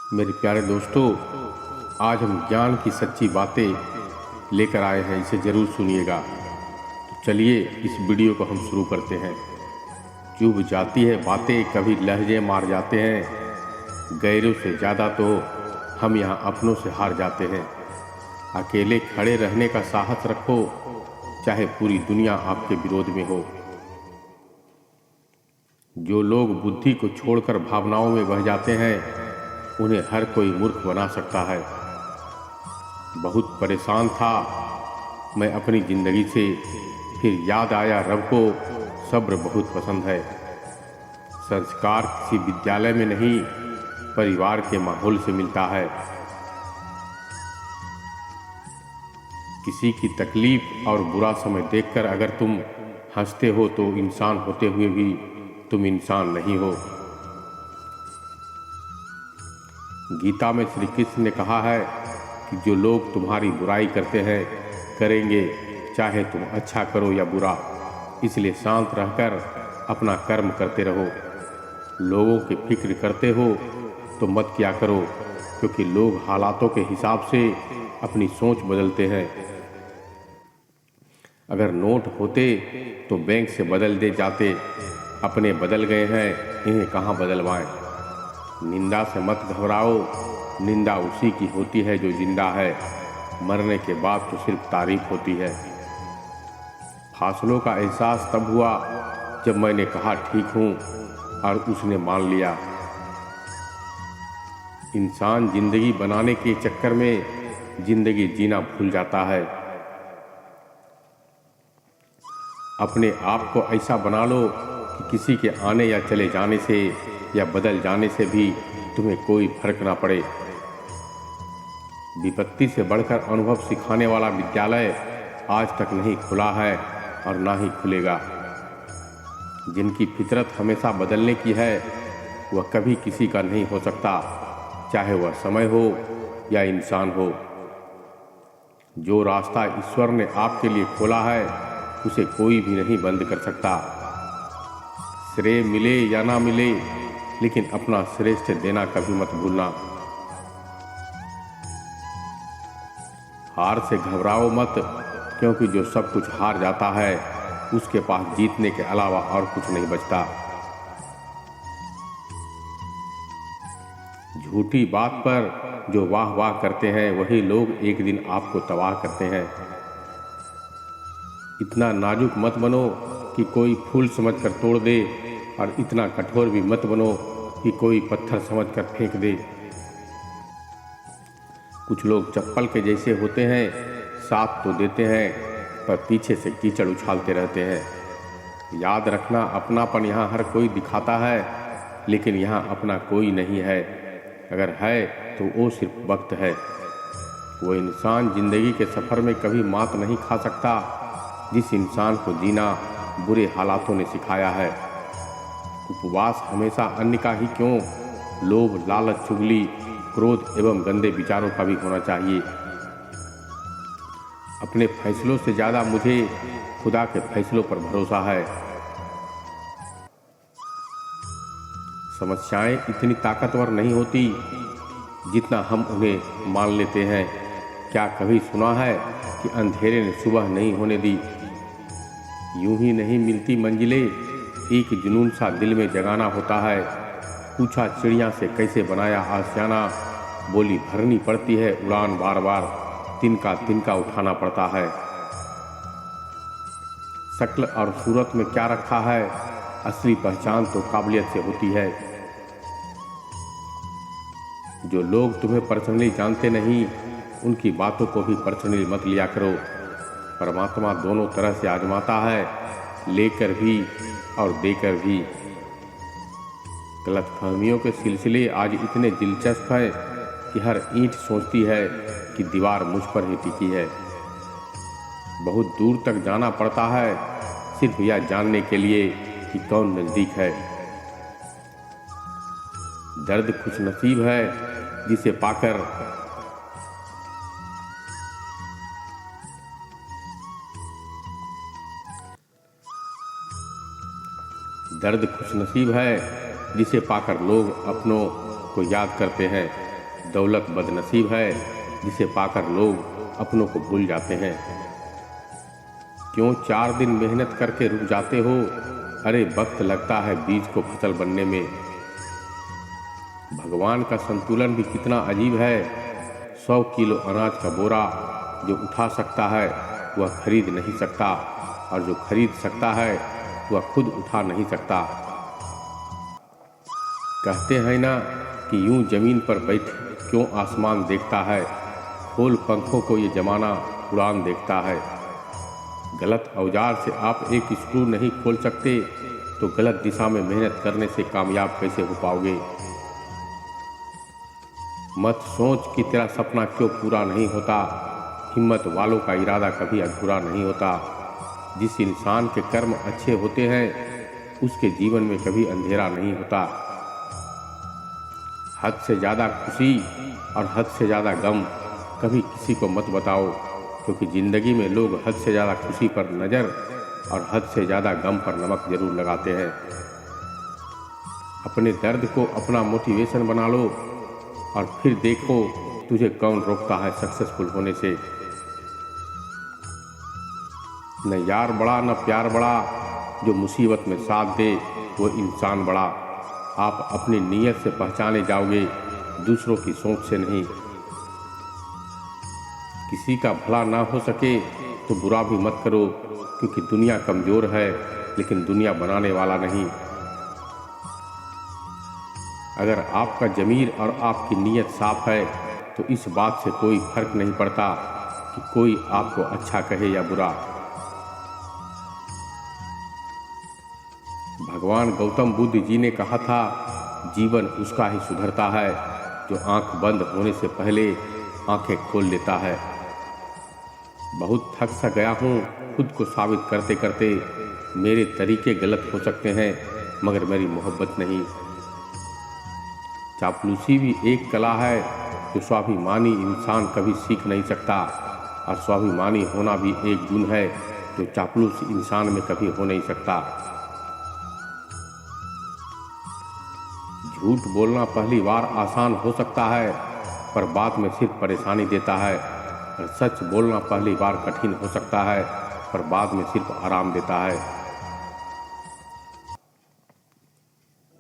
मेरे प्यारे दोस्तों, आज हम ज्ञान की सच्ची बातें लेकर आए हैं, इसे ज़रूर सुनिएगा। तो चलिए इस वीडियो को हम शुरू करते हैं। चुभ जाती है बातें, कभी लहजे मार जाते हैं, गैरों से ज़्यादा तो हम यहाँ अपनों से हार जाते हैं। अकेले खड़े रहने का साहस रखो, चाहे पूरी दुनिया आपके विरोध में हो। जो लोग बुद्धि को छोड़कर भावनाओं में बह जाते हैं, उन्हें हर कोई मूर्ख बना सकता है। बहुत परेशान था मैं अपनी ज़िंदगी से, फिर याद आया रब को सब्र बहुत पसंद है। संस्कार किसी विद्यालय में नहीं, परिवार के माहौल से मिलता है। किसी की तकलीफ और बुरा समय देखकर अगर तुम हंसते हो तो इंसान होते हुए भी तुम इंसान नहीं हो। गीता में श्री कृष्ण ने कहा है कि जो लोग तुम्हारी बुराई करते हैं करेंगे, चाहे तुम अच्छा करो या बुरा, इसलिए शांत रहकर अपना कर्म करते रहो। लोगों की फिक्र करते हो तो मत किया करो, क्योंकि लोग हालातों के हिसाब से अपनी सोच बदलते हैं। अगर नोट होते तो बैंक से बदल दे जाते, अपने बदल गए हैं, इन्हें कहाँ बदलवाएं। निंदा से मत घबराओ, निंदा उसी की होती है जो जिंदा है। मरने के बाद तो सिर्फ तारीफ होती है। फासलों का एहसास तब हुआ जब मैंने कहा ठीक हूँ और उसने मान लिया। इंसान जिंदगी बनाने के चक्कर में जिंदगी जीना भूल जाता है। अपने आप को ऐसा बना लो कि किसी के आने या चले जाने से या बदल जाने से भी तुम्हें कोई फर्क ना पड़े। विपत्ति से बढ़कर अनुभव सिखाने वाला विद्यालय आज तक नहीं खुला है और ना ही खुलेगा। जिनकी फितरत हमेशा बदलने की है, वह कभी किसी का नहीं हो सकता, चाहे वह समय हो या इंसान हो। जो रास्ता ईश्वर ने आपके लिए खोला है, उसे कोई भी नहीं बंद कर सकता। श्रेय मिले या ना मिले, लेकिन अपना श्रेष्ठ देना कभी मत भूलना। हार से घबराओ मत, क्योंकि जो सब कुछ हार जाता है उसके पास जीतने के अलावा और कुछ नहीं बचता। झूठी बात पर जो वाह वाह करते हैं, वही लोग एक दिन आपको तबाह करते हैं। इतना नाजुक मत बनो कि कोई फूल समझकर तोड़ दे, और इतना कठोर भी मत बनो कि कोई पत्थर समझकर फेंक दे। कुछ लोग चप्पल के जैसे होते हैं, साथ तो देते हैं पर पीछे से कीचड़ उछालते रहते हैं। याद रखना, अपनापन यहाँ हर कोई दिखाता है, लेकिन यहाँ अपना कोई नहीं है। अगर है तो वो सिर्फ वक्त है। वो इंसान जिंदगी के सफ़र में कभी मात नहीं खा सकता जिस इंसान को जीना बुरे हालातों ने सिखाया है। उपवास हमेशा अन्य का ही क्यों, लोभ, लालच, चुगली, क्रोध एवं गंदे विचारों का भी होना चाहिए। अपने फैसलों से ज़्यादा मुझे खुदा के फैसलों पर भरोसा है। समस्याएं इतनी ताकतवर नहीं होती जितना हम उन्हें मान लेते हैं। क्या कभी सुना है कि अंधेरे ने सुबह नहीं होने दी? यूं ही नहीं मिलती मंजिलें, एक जुनून सा दिल में जगाना होता है। पूछा चिड़िया से कैसे बनाया आशियाना, बोली भरनी पड़ती है उड़ान बार बार, तिनका उठाना पड़ता है। शक्ल और सूरत में क्या रखा है, असली पहचान तो काबिलियत से होती है। जो लोग तुम्हें पर्सनली जानते नहीं, उनकी बातों को भी पर्सनली मत लिया करो। परमात्मा दोनों तरह से आजमाता है, लेकर भी और देकर भी। गलतफहमियों के सिलसिले आज इतने दिलचस्प हैं कि हर ईंट सोचती है कि दीवार मुझ पर ही टिकी है। बहुत दूर तक जाना पड़ता है सिर्फ यह जानने के लिए कि कौन नज़दीक है। दर्द खुश नसीब है जिसे पाकर दर्द खुशनसीब है जिसे पाकर लोग अपनों को याद करते हैं। दौलत बदनसीब है जिसे पाकर लोग अपनों को भूल जाते हैं। क्यों 4 दिन मेहनत करके रुक जाते हो? अरे वक्त लगता है बीज को फसल बनने में। भगवान का संतुलन भी कितना अजीब है। 100 किलो अनाज का बोरा जो उठा सकता है वह खरीद नहीं सकता, और जो खरीद सकता है वह खुद उठा नहीं सकता। कहते हैं ना कि यूं जमीन पर बैठ क्यों आसमान देखता है, खोल पंखों को ये जमाना उड़ान देखता है। गलत औजार से आप एक स्क्रू नहीं खोल सकते तो गलत दिशा में मेहनत करने से कामयाब कैसे हो पाओगे। मत सोच कि तेरा सपना क्यों पूरा नहीं होता, हिम्मत वालों का इरादा कभी अधूरा नहीं होता। जिस इंसान के कर्म अच्छे होते हैं उसके जीवन में कभी अंधेरा नहीं होता। हद से ज़्यादा खुशी और हद से ज़्यादा गम कभी किसी को मत बताओ, क्योंकि ज़िंदगी में लोग हद से ज़्यादा खुशी पर नज़र और हद से ज़्यादा गम पर नमक जरूर लगाते हैं। अपने दर्द को अपना मोटिवेशन बना लो और फिर देखो तुझे कौन रोकता है सक्सेसफुल होने से। न यार बड़ा न प्यार बड़ा, जो मुसीबत में साथ दे वो इंसान बड़ा। आप अपनी नीयत से पहचाने जाओगे, दूसरों की सोच से नहीं। किसी का भला ना हो सके तो बुरा भी मत करो, क्योंकि दुनिया कमज़ोर है लेकिन दुनिया बनाने वाला नहीं। अगर आपका ज़मीर और आपकी नीयत साफ है तो इस बात से कोई फर्क नहीं पड़ता कि कोई आपको अच्छा कहे या बुरा। भगवान गौतम बुद्ध जी ने कहा था, जीवन उसका ही सुधरता है जो आंख बंद होने से पहले आंखें खोल लेता है। बहुत थक सा गया हूँ खुद को साबित करते करते। मेरे तरीके गलत हो सकते हैं मगर मेरी मोहब्बत नहीं। चापलूसी भी एक कला है जो स्वाभिमानी इंसान कभी सीख नहीं सकता, और स्वाभिमानी होना भी एक गुण है जो चापलूस इंसान में कभी हो नहीं सकता। झूठ बोलना पहली बार आसान हो सकता है पर बाद में सिर्फ परेशानी देता है, और सच बोलना पहली बार कठिन हो सकता है पर बाद में सिर्फ आराम देता है।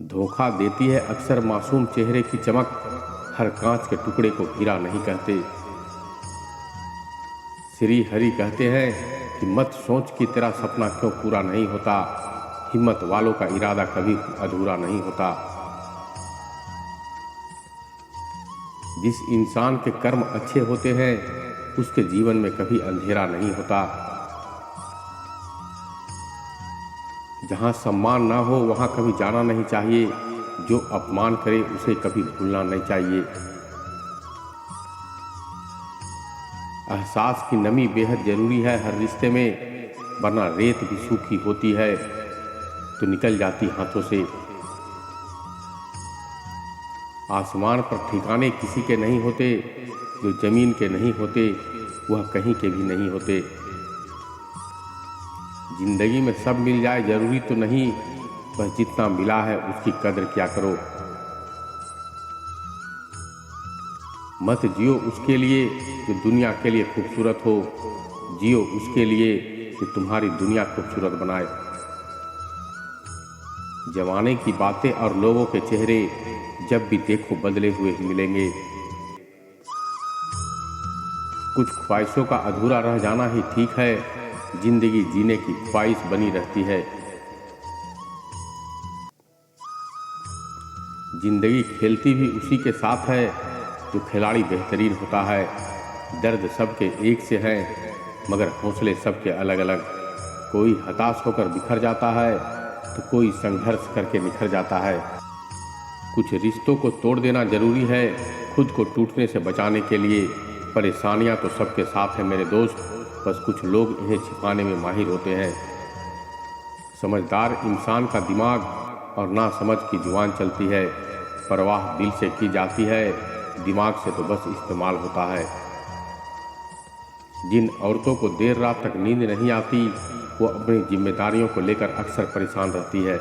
धोखा देती है अक्सर मासूम चेहरे की चमक, हर कांच के टुकड़े को हीरा नहीं कहते। श्री हरि कहते हैं कि मत सोच कि तेरा सपना क्यों पूरा नहीं होता, हिम्मत वालों का इरादा कभी अधूरा नहीं होता। जिस इंसान के कर्म अच्छे होते हैं उसके जीवन में कभी अंधेरा नहीं होता। जहाँ सम्मान ना हो वहाँ कभी जाना नहीं चाहिए, जो अपमान करे उसे कभी भूलना नहीं चाहिए। एहसास की नमी बेहद जरूरी है हर रिश्ते में, वरना रेत भी सूखी होती है तो निकल जाती हाथों से। आसमान पर ठिकाने किसी के नहीं होते, जो जमीन के नहीं होते वह कहीं के भी नहीं होते। जिंदगी में सब मिल जाए जरूरी तो नहीं, बस जितना मिला है उसकी कदर क्या करो। मत जियो उसके लिए जो दुनिया के लिए खूबसूरत हो, जियो उसके लिए जो तुम्हारी दुनिया खूबसूरत बनाए। जमाने की बातें और लोगों के चेहरे जब भी देखो बदले हुए ही मिलेंगे। कुछ ख्वाहिशों का अधूरा रह जाना ही ठीक है, जिंदगी जीने की ख्वाहिश बनी रहती है। जिंदगी खेलती भी उसी के साथ है जो खिलाड़ी बेहतरीन होता है। दर्द सबके एक से है मगर हौसले सबके अलग अलग। कोई हताश होकर बिखर जाता है तो कोई संघर्ष करके निखर जाता है। कुछ रिश्तों को तोड़ देना जरूरी है खुद को टूटने से बचाने के लिए। परेशानियां तो सबके साथ हैं मेरे दोस्त, बस कुछ लोग इन्हें छिपाने में माहिर होते हैं। समझदार इंसान का दिमाग और ना समझ की जुबान चलती है। परवाह दिल से की जाती है, दिमाग से तो बस इस्तेमाल होता है। जिन औरतों को देर रात तक नींद नहीं आती वो अपनी जिम्मेदारियों को लेकर अक्सर परेशान रहती है।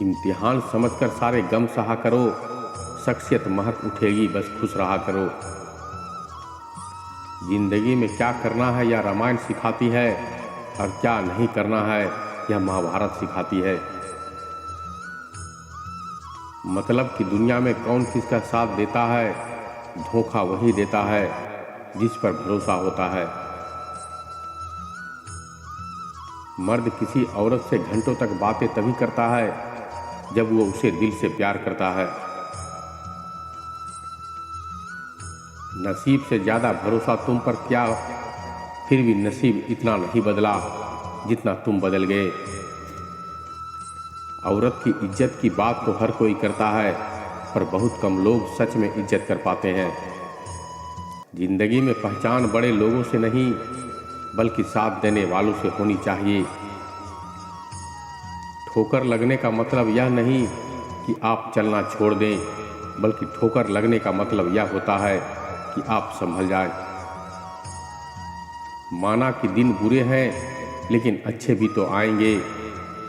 इम्तिहान समझकर सारे गम सहा करो, शख्सियत महक उठेगी बस खुश रहा करो। जिंदगी में क्या करना है यह रामायण सिखाती है, और क्या नहीं करना है यह महाभारत सिखाती है। मतलब कि दुनिया में कौन किसका साथ देता है, धोखा वही देता है जिस पर भरोसा होता है। मर्द किसी औरत से घंटों तक बातें तभी करता है जब वो उसे दिल से प्यार करता है। नसीब से ज्यादा भरोसा तुम पर क्या, फिर भी नसीब इतना नहीं बदला जितना तुम बदल गए। औरत की इज्जत की बात तो हर कोई करता है, पर बहुत कम लोग सच में इज्जत कर पाते हैं। जिंदगी में पहचान बड़े लोगों से नहीं बल्कि साथ देने वालों से होनी चाहिए। ठोकर लगने का मतलब यह नहीं कि आप चलना छोड़ दें, बल्कि ठोकर लगने का मतलब यह होता है कि आप संभल जाएं। माना कि दिन बुरे हैं लेकिन अच्छे भी तो आएंगे।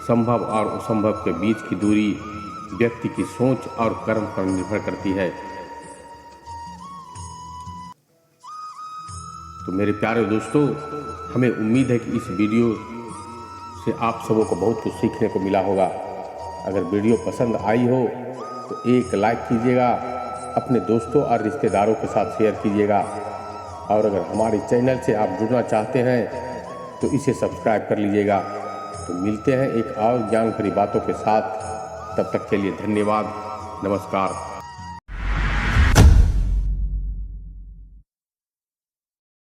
संभव और असंभव के बीच की दूरी व्यक्ति की सोच और कर्म पर निर्भर करती है। तो मेरे प्यारे दोस्तों, हमें उम्मीद है कि इस वीडियो से आप सबों को बहुत कुछ सीखने को मिला होगा। अगर वीडियो पसंद आई हो तो एक लाइक कीजिएगा, अपने दोस्तों और रिश्तेदारों के साथ शेयर कीजिएगा, और अगर हमारे चैनल से आप जुड़ना चाहते हैं तो इसे सब्सक्राइब कर लीजिएगा। तो मिलते हैं एक और ज्ञान भरी बातों के साथ। तब तक के लिए धन्यवाद, नमस्कार।